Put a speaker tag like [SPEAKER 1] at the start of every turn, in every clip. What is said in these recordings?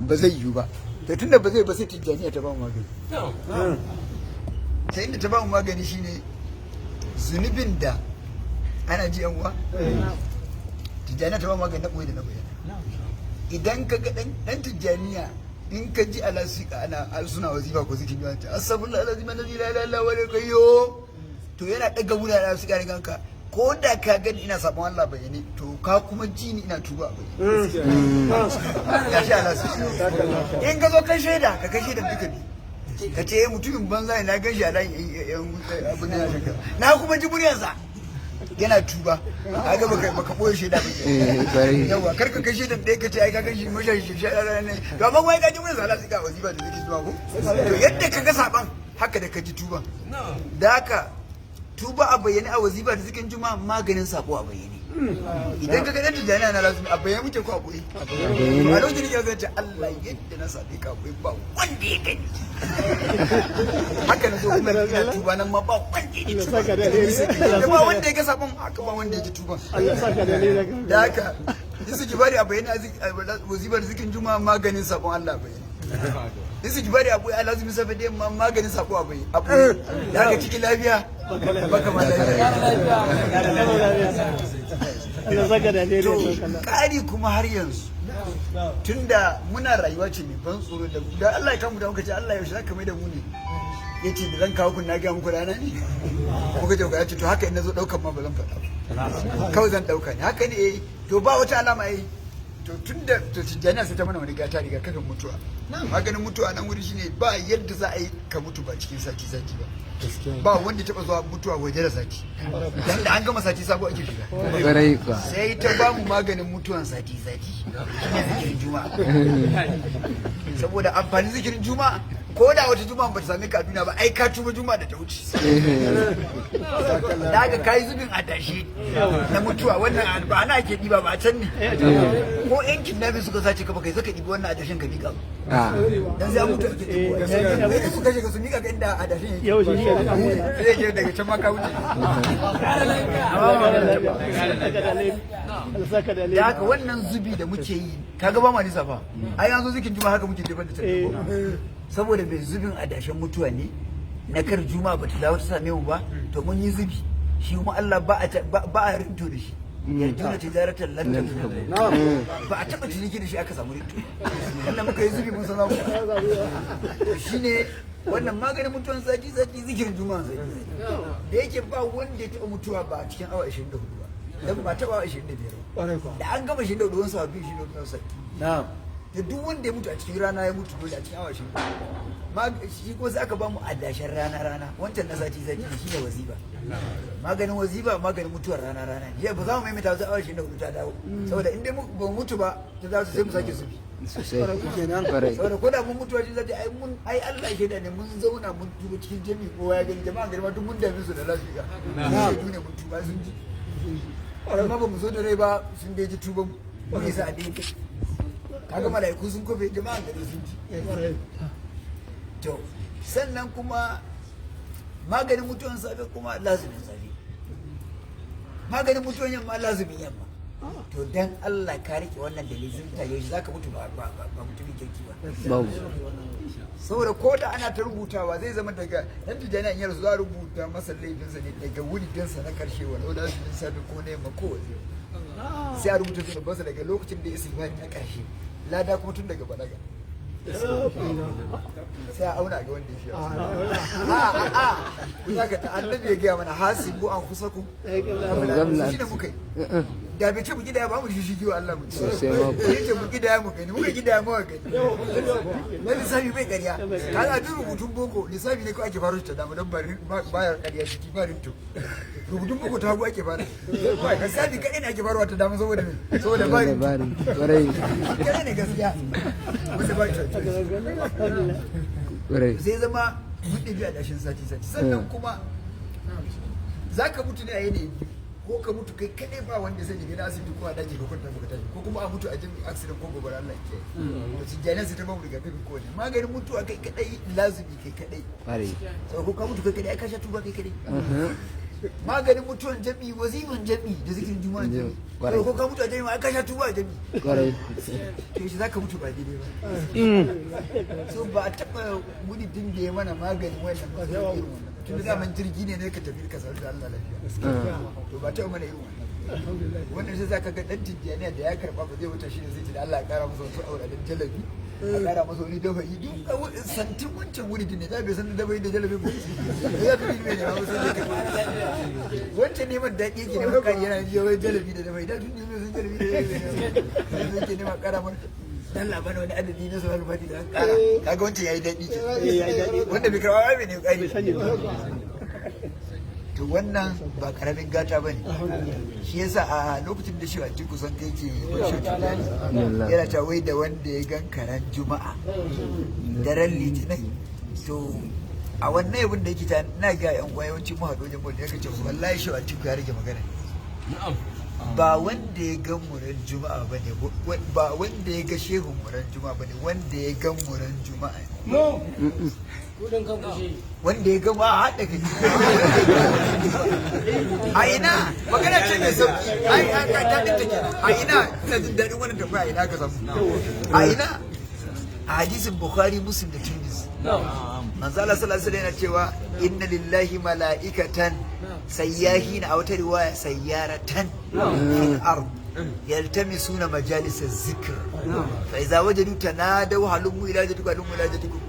[SPEAKER 1] ba zai yiwu ba to tunda ba zai ba sai tijjaniya ta ba mu magani ta inda ta ba mu magani shine zunubin da ana ji yan uwa tijjaniya ta ba mu magani na koyi da na bayyana idan ka ga dan tijjaniya in ka ji alasika ana suna wazifa ko zikin yawa ta asabullahi alazim la ilaha illa huwa al-qayyum to yana daga wuri da su gari ganka ko da ka gani ina sabon Allah bayani to ka kuma ji ni ina tuba bayani ya sha Allah in ka zo kai shaida ka kai shaida duka ne ka ce mutumin banza na gan shi a dan abin da shaka na kuma ji muryarsa yana tuba kaga baka boye shaida ba yawa kar ka kai shaida da ka ce ai ka gan shi mashayi shaida ne to amma wai ka ji muryarsa Allah sai ka wazifa da zaki zuwa ko to yadda ka ga saban haka da ka ji tuba da haka tuba a bayyane a wazifa da zikin juma'a maganin sako a bayyane idan ka ga dan tijani na lazumi a bayyane muke ko a boye a lokacin da ka ga Allah yadda na sabe ka boye ba wanda ya gani haka na zo kuma ina tuba nan ma ba wanda ya saka da ba wanda ya ga sabon haka ba wanda ya ji tuban Allah saka da haka su jibari a bayyane a wazifa da zikin juma'a maganin sabon Allah bayyane su jibari abu ya lazumi safe da yamma maganin sako abu da ka cikin lafiya baka ma lafiya kari kuma har yanzu tunda muna rayuwa ce mai ban tsoro da Allah ya kamu da muka ce Allah yaushe zaka mai da mu ne yace da zan kawo kun na ga muku rana ne kuka je ga ce to haka in nazo daukan ma ba zan faɗa kawai zan dauka ne haka ne to ba wata alama to tun da tijjaniya sai ta mana wani gata riga kafin mutuwa maganin mutuwa nan wuri shine ba yadda za a yi ka mutu ba cikin sati ba ba wanda taba zuwa mutuwa waje da sati dan da an gama sati sabo ake shiga sai ta ba mu maganin mutuwan sati shine zikirin juma'a saboda amfanin zikirin juma'a ko da wata juma'a ba ta same ka duniya ba ai ka tuba juma'a da ta wuce da ga kai zubin adashi na mutuwa wannan ba ana ake diba ba a can ne ko yan kidnapping suka sace ka ba kai saka dibi wannan adashin ka mika ba dan sai mutu ake dibo sai suka shiga su mika ga inda adashin yau shi sai je daga can ma ka wuce da haka wannan zubi da muke yi kaga ba ma nisa fa ai an zo zikin juma'a haka muke jefa da ta saboda bai zubin adashin mutuwa ne na kar juma'a ba ta dawo ta same mu ba to mun yi zubi shi kuma Allah ba a rinto da shi yanzu da tijaratar lantar ba a taba ciniki da shi aka samu rinto wannan muka yi zubi mun sana ku shine wannan maganin mutuwan sati zikirin juma'a sai da yake ba wanda ya taba mutuwa ba a cikin awa 24 ba dan ba taba awa 25 da an gama 24 wani sabbi 24 sai na'am da duk wanda ya mutu a cikin rana ya mutu dole a cikin awa 20 shi ko sai aka ba mu adashin rana wancan na sati shi ne wazifa maganin wazifa maganin mutuwar rana ne ba za mu maimaita wasu awa 24 ta dawo saboda in dai ba mutu ba ta dawo sai mu sake zubi saboda ko da mun mutuwa shi zai ai Allah shaida ne mun zauna mun tuba cikin jami'i kowa ya gani jama'a gari ma duk mun dame su da lafiya ne mun tuba sun ji amma ba mu zo da rai ba sun dai ji tuban mu isa a dai kaga malaiku sun kofe jama'a gari sun ji to sannan kuma maganin mutuwan safe kuma lazumin safe maganin mutuwan yamma lazumin yamma to dan Allah ka rike wannan dalilin ta yau zaka mutu ba mutumin kirki ba saboda ko da ana ta rubutawa zai zama daga dan tijani an yarda za rubuta masa laifinsa ne daga wuridinsa na karshe walau lazumin safe ko na yamma ko sai a rubuta su babbansa daga lokacin da ya istighfari na karshe lada kuma tun daga balaga sai a auna ga wanda ya shi za ka ta annabi ya gaya mana hasibu an kusa ku shi ne muka yi da bai ce mu gida ya ba mu shi wa Allah mu ce ce mu gida ya mu gani muka gida ya mu gani na lissafi bai ƙarya kaga duk rubutun boko lissafi ne ko ake faro ta damu don bayar ƙarya ciki ba rinto rubutun boko ta hagu ake fara lissafi kaɗai ne ake faruwa ta damu saboda ba rinto kaɗai ne gaskiya wanda ba sai zama mun ɗabi a dashin sati sannan kuma za ka mutu ne a yanayi ko ka mutu kai kadai ba wanda zai shiga asibiti ko a daji ka kwanta ka tashi ko kuma a mutu a jami'in accident ko gobara Allah ke to tijjaniya sai ta ba mu rigakafin ko ne maganin mutuwa kai kadai lazumi kai kadai sau ko ka mutu kai kadai ai ka sha tuba kai kadai maganin mutuwan jami'i wazifan jami'i da zikirin juma'a jami'i ko ka mutu a jami'i ai ka sha tuba a jami'i kwarai to shi zaka mutu ba daidai ba so ba a taba wudin da ya mana maganin wannan ba sai irin wannan tun da man jirgi ne ka tafi ka sauri da Allah lafiya to ba ta mana irin wannan sai zaka ga dan tijjaniya da ya karba ba zai wuce shi ne zai ce da Allah ya kara masa wasu aure da jalabi a kara masa wani dafa yi duk santin wancan wuri ne da bai san dafa yi da jalabi ba ya fi ne ne ba sai ka wancan neman daɗi yake neman kari yana jiya wai jalabi da dafa yi da tun ne sun jalabi da jalabi yake neman kara mana dan labarin wani adadi na sauran fadi da kara kaga wancan yayi daɗi wanda bai karba ba ne kai to wannan ba karamin gata ba ne shi yasa a lokacin da shi a cikin kusan kai ke yana ta wai da wanda ya gan karan juma'a daren litinin to a wannan yabin da yake ta na ga yan uwa yawanci mu haɗu wajen bauta ya kace wallahi shi a cikin ya rage magana ba wanda ya gan muran juma'a ba ne ba wanda ya ga shehun muran juma'a ba ne wanda ya gan muran juma'a wanda ya gama a haɗa kai a ina magana ce mai sauki ai ka daɗin take a ina ina jin daɗin wannan tambaya a ina ka samu a ina a hadisin bukhari muslim da tirmidhi manzo Allah sallallahu alaihi wasallam yana cewa inna lillahi mala'ikatan sayyahin a wata riwaya sayyaratan fil ard yaltamisuna majalis az-zikr fa idza wajadu tanadaw halummu ila jadikum halummu ila jadikum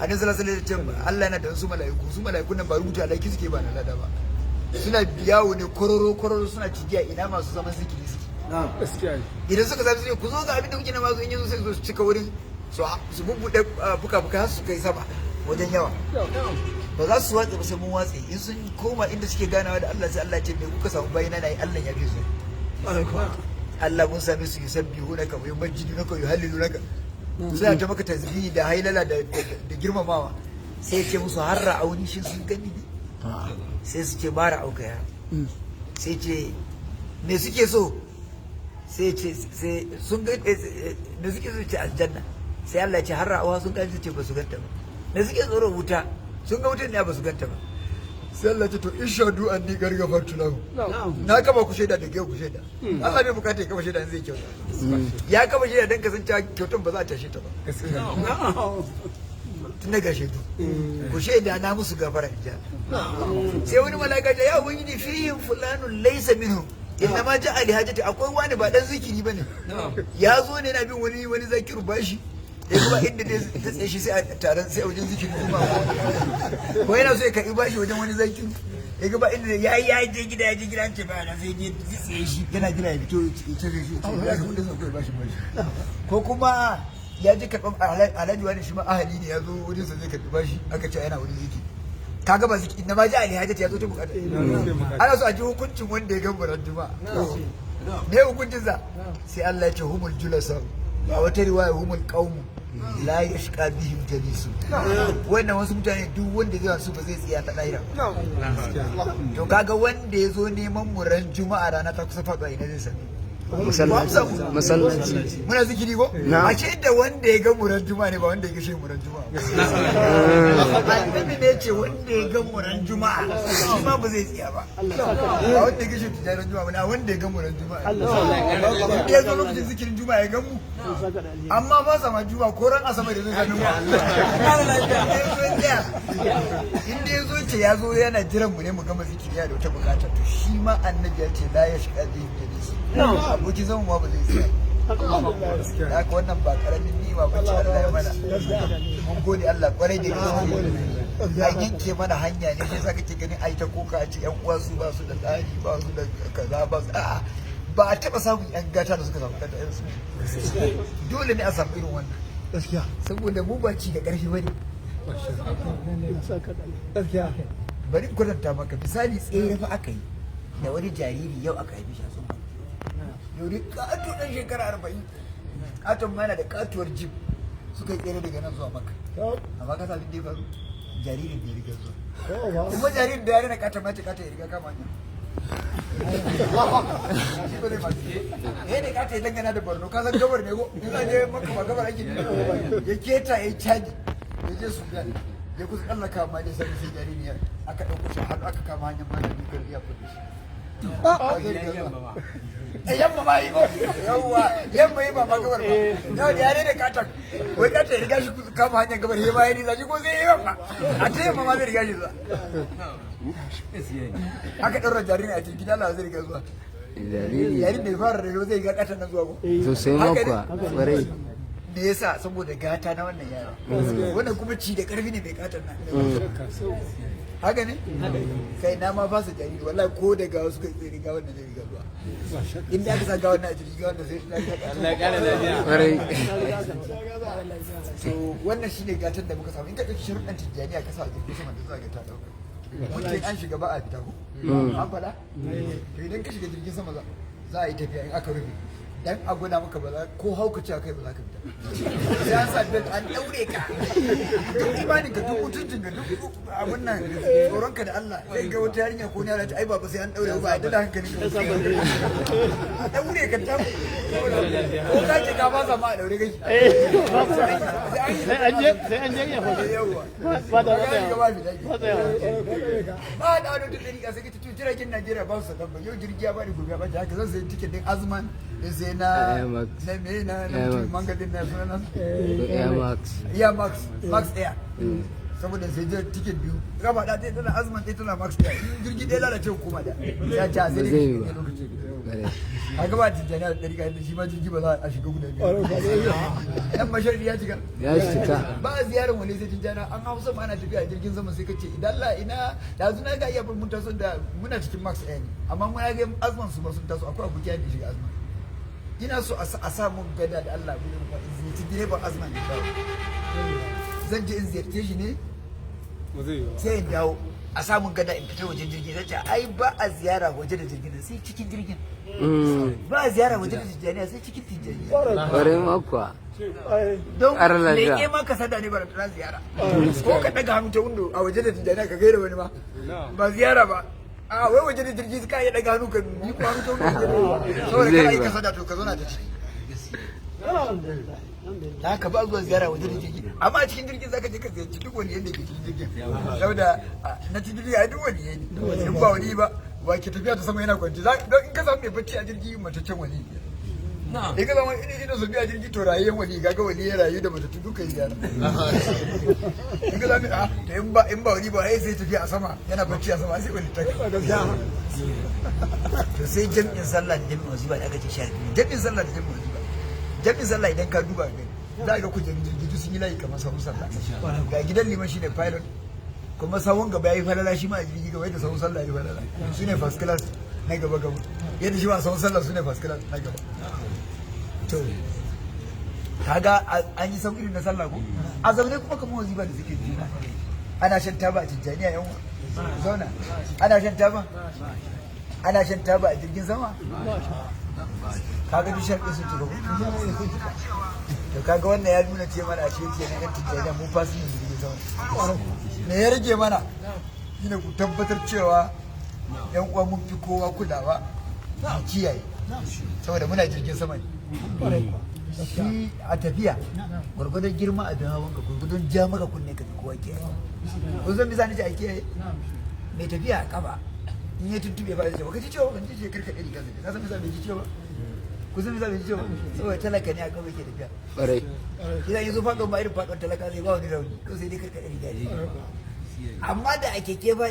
[SPEAKER 1] annabi sallallahu alaihi wasallam Allah yana da wasu mala'iku su mala'ikun nan ba rubuta alaiki suke ba na lada ba suna biyawo ne kororo suna cigiya ina masu zaman zikiri suke idan suka zabi sai ku zo ga abin da kuke na mazo in yanzu sai su cika wurin su bubbuɗe fuka-fuka su kai sama wajen yawa ba za su watse ba sai mun watse in sun koma inda suke ganawa da Allah sai Allah ce me kuka samu bayina na yi Allah ya fi su Allah mun same su yusabbihunaka wa yumajjidunaka wa yuhallilunaka suna ta maka tasbihi da hailala da girmamawa sai ce musu har ra'auni shi sun gani ne sai su ce ba ra'auka ya sai ce me suke so sai ce sai sun ga me suke so ce aljanna sai Allah ya ce har ra'awa sun gani su ce ba su ganta ba me suke tsoro wuta sun ga wutan ne ba su ganta ba sai Allah ce to ishadu anni gargafartu lahu na kaba ku shaida da ke ku shaida Allah bai bukata ya kaba shaida zai kyauta ya kaba shaida dan kasance kyautan ba za ta tashi ta ba tun daga shaidu ku shaida na musu gafara ja sai wani malaka ya ubangiji fihim fulanun laysa minhum inna ma ja'a li hajati akwai wani ba dan zikiri bane ya zo ne na bin wani zakiru bashi ya kuma inda ta tsaye shi sai a taron sai a wajen zikirin kuma ko yana so ya karɓi bashi wajen wani zakiru ya gaba inda ya je gida an ce ba na sai je tsaye shi yana jira ya fito ya ce shi ya ga kudin sa ko ya bashi ko kuma ya je karɓar alhaji wani shi ma ahali ne ya zo wajen sa zai karɓi bashi aka ce yana wani zikiri kaga ba zikiri na ma ji alhaji ya zo ta bukata ana so a ji hukuncin wanda ya gamba ran juma'a me hukuncin sa sai Allah ya ce humul julasa a wata riwaya humul qaumu la yashqa bihim jalisu wannan wasu mutane duk wanda zai wasu ba zai tsiya ta daira to kaga wanda ya zo neman muran juma'a rana ta kusa faɗuwa ina zai sami masallaci muna zikiri ko a ce da wanda ya ga muran juma'a ne ba wanda ya ga shi muran juma'a annabi ne ce wanda ya ga muran juma'a shi ma ba zai tsiya ba a wanda ya ga shi tijaran juma'a ba wanda ya ga muran juma'a wanda ya zo lokacin zikirin juma'a ya ga mu amma ba sa ma juma'a ko ran asabar da zai sami mu inda ya zo ce ya zo yana jiran mu ne mu gama zikiri ya da wata bukata to shi ma annabi ya ce la ya shiga zai abokin zama ma ba zai tsaya da haka wannan ba karamin nima ba ce Allah ya mana mun gode Allah kwarai da gaske an yanke mana hanya ne sai saka ke ganin ai ta koka a ce yan uwa su ba su da tsari ba su da kaza ba su a'a ba a taba samun yan gata da suka samu kanta irin su dole ne a samu irin wannan gaskiya saboda mu ba ci da karfi bane gaskiya bari in kwatanta maka misali tsere fa aka yi da wani jariri yau aka haifi shi a sun yau dai kato ɗan shekara 40 katon mana da katuwar jib suka yi tsere daga nan zuwa maka amma ka sabin da ya faru jaririn da ya riga zuwa kuma jaririn da ya rina katon mace katon ya riga kama hanya ne katon ya dangana da borno ka san gabar ne ko in za je maka ba gabar ake ya keta ya yi caji ya je sudan ya kusa tsallaka ma da sai jaririya aka ɗauko shi har aka kama hanyar malami kan iya kudu shi yamma ma yi ba yamma yi ba ma gabar ba yau da yare da katon wai katon ya riga shi kama hanyar gabar ya bayan nisa shi ko sai yi yamma a ta yamma ma zai riga shi zuwa aka ɗaura jaririn a cikin Allah zai riga zuwa yarin da ya fara da zai riga katon na zuwa ko
[SPEAKER 2] sosai makwa ƙwarai
[SPEAKER 1] me yasa saboda gata na wannan yaro wannan kuma ci da karfi ne mai katon nan haka ne kai na ma fasa jariri wallahi ko da gawa suka tsere ga wannan zai riga zuwa inda aka sa ga wannan a jirgi ga wannan sai Allah ya kare lafiya
[SPEAKER 2] ƙwarai
[SPEAKER 1] so wannan shine gatan da muka samu in ka dauki sharuɗan tijjaniya ka sa a jirgin sama da za ka ta dauka mutum an shiga ba a fita ko an faɗa to idan ka shiga jirgin sama za a yi tafiya in aka rufe dan a gwada maka ba za ko hauka ce kai ba za ka fita sai an sa belt an daure ka duk imanin ka duk mutuncin ka duk abun nan tsoron ka da Allah sai ga wata yarinya ko ne ta ai ba sai an daure ba a da hankali ka a daure ka ta ko ka ce ka ba sa ma a daure kai
[SPEAKER 3] sai an je ya fa ba da
[SPEAKER 1] ba da wani duk dariƙa sai ka tutu jiragen Najeriya ba su dabba yau jirgi ya bani gobe ya bani haka zan sai tiket din Azman sai na me na mangadin na sunan Air Max Air saboda sai je tiket biyu gaba da ɗaya tana Azman ɗaya tana Max Air jirgi ɗaya lalace hukuma da ya ci sai dai a gaba tijjani da ɗariƙa da shi ma jirgi ba za a shiga guda biyu yan masharri ya cika ba a ziyarar wani sai tijjani an hau sama ana tafiya a jirgin sama sai ka ce idan la ina da na ga iya mun taso da muna cikin Max Air ne amma muna ga Azman su ba sun taso akwai abokiya da shiga Azman ina so a samun gada da Allah gudun ba in ziyarci direban Azman da dawo zan je in ziyarce shi ne sai in dawo a samun gada in fita wajen jirgin zai ce ai ba a ziyara waje da jirgin sai cikin jirgin ba a ziyara waje da tijjaniya sai cikin tijjaniya
[SPEAKER 2] ƙwarai makwa
[SPEAKER 1] don leke ma ka sada ne ba da ziyara ko ka daga hannu ta windo a waje da tijjaniya ka gaira wani ma ba ziyara ba a wai waje da jirgi ka iya daga hannu ka yi ko hannu ta windo saboda kana yi ka sada to ka zo na da shi da haka ba zuwa ziyara waje da jirgi amma a cikin jirgin zaka je ka ziyarci duk wani yadda ke cikin jirgin saboda na cikin jirgi a duk wani yayi in ba wani ba ke tafiya ta sama yana kwanci don in ka samu mai bacci a jirgi mataccen wani in ka samu ina su biya jirgi to rayuwar wani gaga wani ya rayu da matattu duka yi ziyara in ka samu to in ba wani ba sai tafiya a sama yana bacci a sama sai wani ta to sai jami'in sallah da jami'in wazifa da aka ce sharfi jami'in sallah da jami'in wazifa jami'in sallah idan ka duba ga za ga kujerun jirgi sun yi layi kamar sahun sallah ga gidan liman shine pilot kuma sahun gaba yayi falala shi ma a jirgi gaba yadda sahun sallah yayi falala su ne first class na gaba gaba yadda shi ma sahun sallah su ne first class na gaba to kaga an yi sauƙi na sallah ko a zaune kuma kamar wazifa da suke juna ana shan taba a tijjaniya yan zauna ana shan taba a jirgin sama kaga duk sharɗi sun tuka to kaga wannan ya nuna ce mana ashe ce na yan tijjaniya mun fasu yin jirgin sama me ya rage mana shine ku tabbatar cewa yan uwa mun fi kowa kulawa mu kiyaye saboda muna jirgin sama ne shi a tafiya gwargwadon girma a don hawan ka gwargwadon ja maka kunne ka fi kowa kiyaye kun san misali ce a kiyaye mai tafiya a kafa in ya tuntube ba zai ce ba ka ci cewa ban ce karkaɗe riga zai ka san misali bai ci cewa ku san misali bai ci cewa saboda talaka ne a kawai ke tafiya
[SPEAKER 2] ƙwarai
[SPEAKER 1] idan yanzu faɗon ba irin faɗon talaka zai ba wani rauni ko sai dai karkaɗe riga ne amma da a keke ba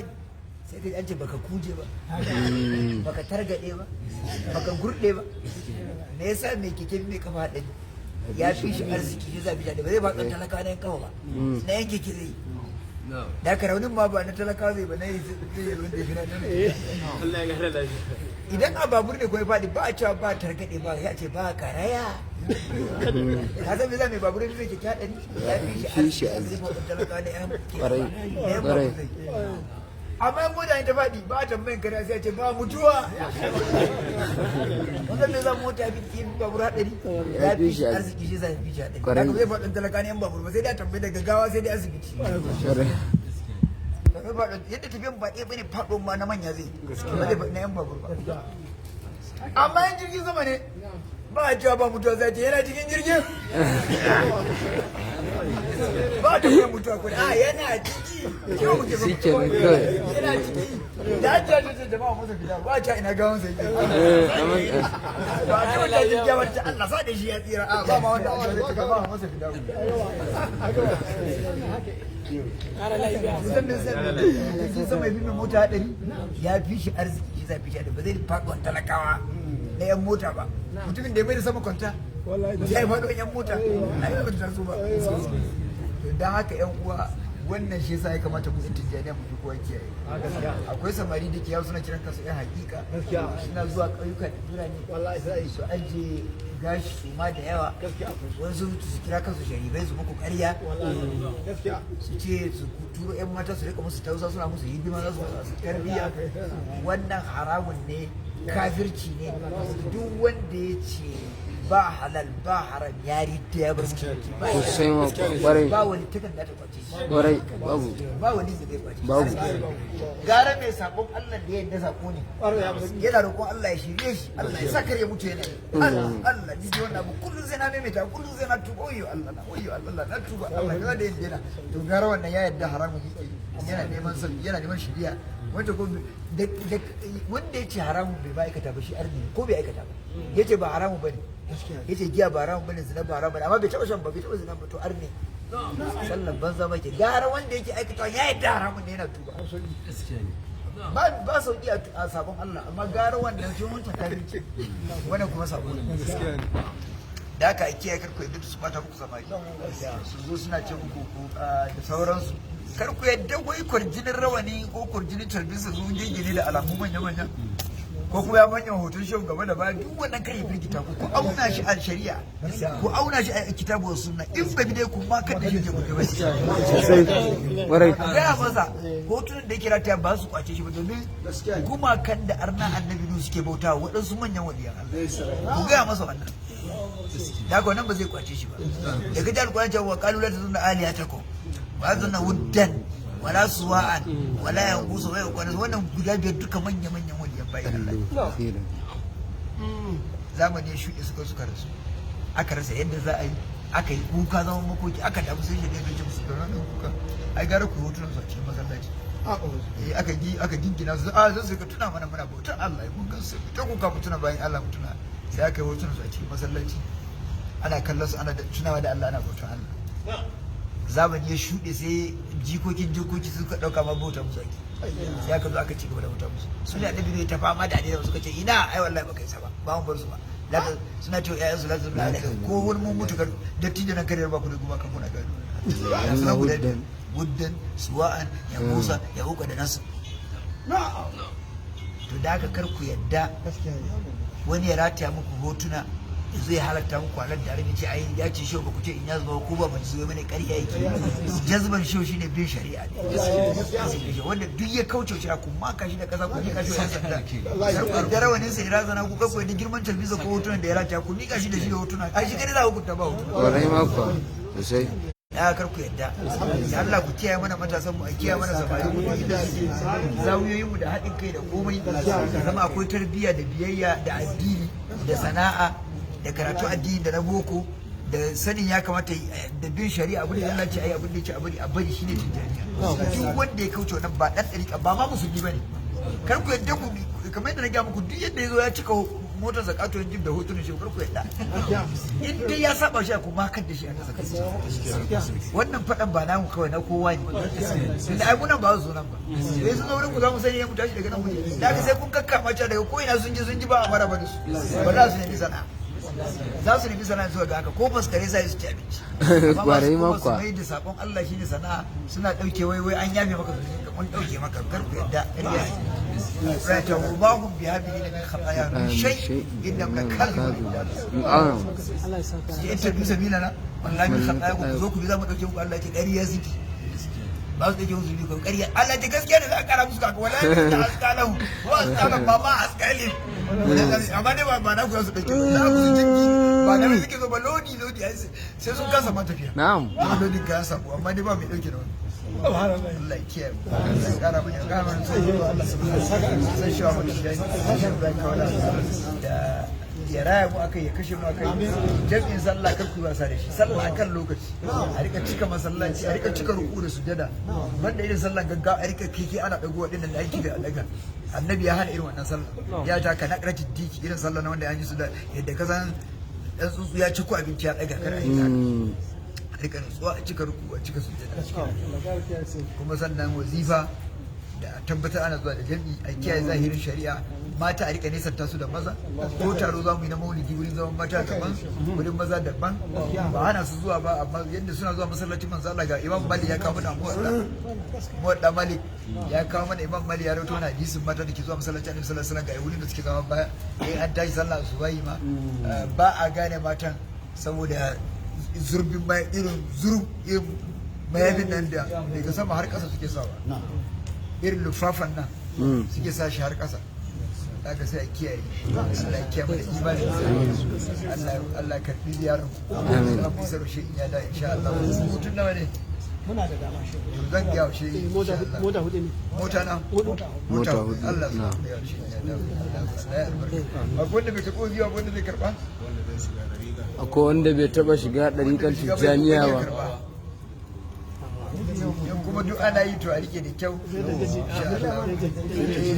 [SPEAKER 1] sai ka an ce baka kuje ba baka targaɗe ba baka gurɗe ba me yasa mai keke mai kafa haɗari ya fi shi arziki ya zabi da ba zai faɗon talaka na yan kafa ba na yan keke zai da ka raunin ma ba na talaka zai ba na yi zai wanda ya fi na idan a babur ne kawai faɗi ba a cewa ba targaɗe ba ya ce ba karaya ka san me za mai babur ne zai keke haɗari ya fi shi arziki zai faɗon talaka na yan keke amma yan mota ta faɗi ba a tambayin kare sai ce ba mutuwa wannan ne za mota ya fi babur haɗari ya fi shi arziki shi zai fi shi haɗari daga zai faɗin talaka ne yan babur ba sai dai tambayi da gaggawa sai dai asibiti yadda tafiyan ba ɗaya bane faɗon ma na manya zai ba zai faɗi na yan babur ba amma yan jirgin sama ne ba a cewa ba mutuwa zai ce yana cikin jirgin ba ba ta kuma mutuwa ko a yana ciki kiwo muke
[SPEAKER 2] shi ke nan kawai
[SPEAKER 1] yana ciki da ta ce jama'a masa fida ba ta ina gawon sai ba ta wata jiya wata Allah sa da shi ya tsira a ba ma wanda Allah zai ka ba masa fida sun san mai bibin mota hadari ya fi shi arziki ya fi shi da ba zai faɗo talakawa na yan mota ba mutumin da ya mai da sama kwanta ya yi faɗo yan mota a yi ba ta so ba don haka yan uwa wannan shi yasa ya kamata mu tijjaniya mu fi kowa kiyaye akwai samari da ke yawo suna kiran kansu yan hakika suna zuwa ƙauyuka da birane su ajiye gashi su ma da yawa wasu su kira kansu sharifai su muku ƙarya su ce su turo yan mata su rika musu tausa suna musu hidima za su masu tarbiyya wannan haramun ne kafirci ne duk wanda ya ce ba halal ba haram ya rita ya bar musulunci ba wani takan da ta kwace shi ba wani da zai kwace
[SPEAKER 2] babu
[SPEAKER 1] gara mai sabon Allah da yadda sako ne yana roƙon Allah ya shirye shi Allah ya sa kar ya mutu yana Allah ji ji wannan abu kullum zai na maimaita kullum zai na tuba oyo Allah na tuba Allah ya da yadda to gara wannan ya yadda haramun yake yana neman sauki yana neman shiriya wanda ko wanda ya ce haramun bai ba aikata ba shi arni ko bai aikata ba yace ba haramun bane yace giya ba haramun bane zina ba haramun bane amma bai taba shan ba bai taba zina ba to arni sallan banza ba ke gara wanda yake aikata ya yadda haramun ne yana tuba ba sauki a sabon Allah amma gara wannan shi wancan kafirci wannan kuma sabon da aka kiyaye karku yadda su bata muku samari su zo suna ce muku da sauransu kar ku yadda wai kwarjinin rawani ko kwarjinin tarbinsa zuwa gingine da alamu manya-manya ko kuma ya manyan hoton shan gaba da baya duk wannan kare firgita ku auna shi a shari'a ku auna shi a kitabu sunna in ba bidai ku ma kan da shi ke kuɗe ba
[SPEAKER 2] warai
[SPEAKER 1] gaya masa hotunan da yake rataya ba su kwace shi ba domin gumakan da arna annabi nu suke bauta waɗansu manyan waliyan Allah ku gaya masa wannan da ko nan ba zai kwace shi ba da kaji alƙur'ani cewa qalu la tazunna alihatakum wa zunna wuddan wala suwa'an wala yanqusu wa yaqulu wannan guda biyar duka manya-manyan waliyan bayan Allah zamani shuɗe suka rasu aka rasa yadda za a yi aka yi kuka zaman makoki aka damu sai shi ne da musu da ranar kuka ai gara ku hotunan su a cikin masallaci aka gingina su zai su ka tuna mana muna bautar Allah mun gan su ta kuka mu tuna bayan Allah mu tuna sai aka yi hotunan su a cikin masallaci ana kallon su ana tunawa da Allah ana bautar Allah zamani ya shuɗe sai jikoki suka ɗauka ma bauta musu ake sai aka zo aka ci gaba da bauta musu su ne annabi ne ta fama da ne suka ce ina ai wallahi baka isa ba ba mun bar su ba laka suna cewa ƴaƴansu la su da ko wani mun mutu kan dattijo nan kare ba ku da guma kan kuna gado suna wuddan suwa'an ya musa ya uka da nasu to da haka kar ku yadda wani ya rataya muku hotuna zai halatta muku halar da arabi ce ai ya ce shau ba ku ce in ya zuba ko ba ban zuwa mana ƙarya yake jazban shau shine bin shari'a ne wanda duk ya kauce shi ku maka shi da kasa ku mika shi da sanda da rawanin sai razana ku kai da girman talbiza ko hotunan da ya rata ku mika shi da shi da hotuna ai shi kada za ku taba hotuna
[SPEAKER 2] warai maka sosai
[SPEAKER 1] ya kar ku yadda ya Allah ku kiyaye mana matasan mu a kiyaye mana samari mu da zawiyoyin mu da haɗin kai da komai zama akwai tarbiyya da biyayya da addini da sana'a da karatu addini da na boko da sanin ya kamata da bin shari'a abin da Allah ce ai abin da ce a bari shine tijaniya duk wanda ya kauce wannan ba dan dariƙa ba ma musulmi bane kar ku yadda ku kamar yadda na ga muku duk yadda yazo ya cika motar zakato jib da hotunan shi kar ku yadda in dai ya saba shi ku makar da shi a kasa wannan fadan ba namu kawai na kowa ne tunda ai munan ba su nan ba sai sun zo wurin ku za mu sani mu tashi daga nan mu je da sai kun kakkama ta daga ko ina sun ji ba a maraba da su ba za su nemi sana'a za su nemi sana'a zuwa ga haka ko faskare sai su ci abinci
[SPEAKER 2] kwarai
[SPEAKER 1] ma kwa mai da sakon Allah shine sana'a suna dauke wai an yafe maka zuciya mun dauke maka kar ku yadda ƙarya rata Allahu bi hadhihi min khataya shay inna min kalbi Allah ya tabi sabila wallahi min khataya ku zo ku bi za mu dauke muku Allah ya ce ƙarya ziki ba su dauke musu ko ƙarya Allah ya gaskiya ne za a kara musu kaka wallahi ta askalahu wa askala mama askali amma dai ba na ku su dauke za ku su jinki ba na suke zo ba lodi sai sun kasa ma tafiya
[SPEAKER 2] na'am
[SPEAKER 1] lodi ka samu amma dai ba mai dauke da wani Allah ya kiyaye sai kara mun kara mun sai Allah subhanahu wa ta'ala sai shi wa mutum da ya raya mu akai ya kashe mu akai jami'in sallah kar ku wasa da shi sallah akan lokaci a rika cika masallaci a rika cika ruku da sujada banda irin sallah gaggawa a rika kike ana dago wadannan da ake da daga annabi ya hana irin wannan sallah ya ta kana karati diki irin sallah na wanda ya yi su da yadda ka san dan tsuntsu ya ci ku abinci ya daga kana yi a rika nutsuwa a cika ruku a cika sujada kuma sannan wazifa da tabbatar ana zuwa da jami'i a kiyaye zahirin shari'a mata a rika nesanta su da maza ko taro za mu yi na maulidi wurin zaman mata daban wurin maza daban ba hana su zuwa ba amma yadda suna zuwa masallacin manzo Allah ga Imam Malik ya kawo mana muwadda Malik ya kawo mana Imam Malik ya rawaito mana hadisin mata da ke zuwa masallacin Annabi sallallahu alaihi wasallam ga wurin da suke zama baya an tashi sallah su bayi ma ba a gane matan saboda zurbin mai irin mayafin nan da daga sama har ƙasa suke sawa irin lufafan nan suke sa shi har ƙasa daga sai a kiyaye Allah ya kiyaye da imani Allah ya karbi ziyarar amin Allah ya shi in ya da insha Allah mutun nawa ne muna da dama shi zan ga shi mota hudu ne mota hudu Allah ya shi ya da Allah wanda bai tabo biya wanda zai karba
[SPEAKER 2] akwai wanda bai taba shiga ɗariƙar Tijjaniya ba
[SPEAKER 1] kuma duk ana yi to a rike da kyau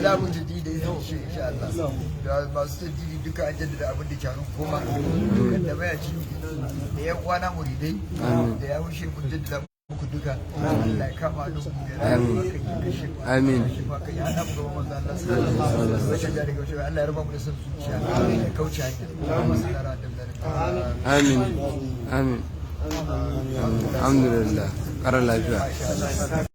[SPEAKER 1] za mu ji da shi insha Allah da masu tajiri duka an jaddada abin da kyanun koma da baya ci da yan uwana muridai da ya wuce mun jaddada muku duka Allah ya kama da mu da
[SPEAKER 2] amin
[SPEAKER 1] ya hada mu gaban manzo Allah sallallahu alaihi wasallam Allah ya raba mu da son zuciya ya kauce hanya
[SPEAKER 2] amin amin alhamdulillah ƙara lafiya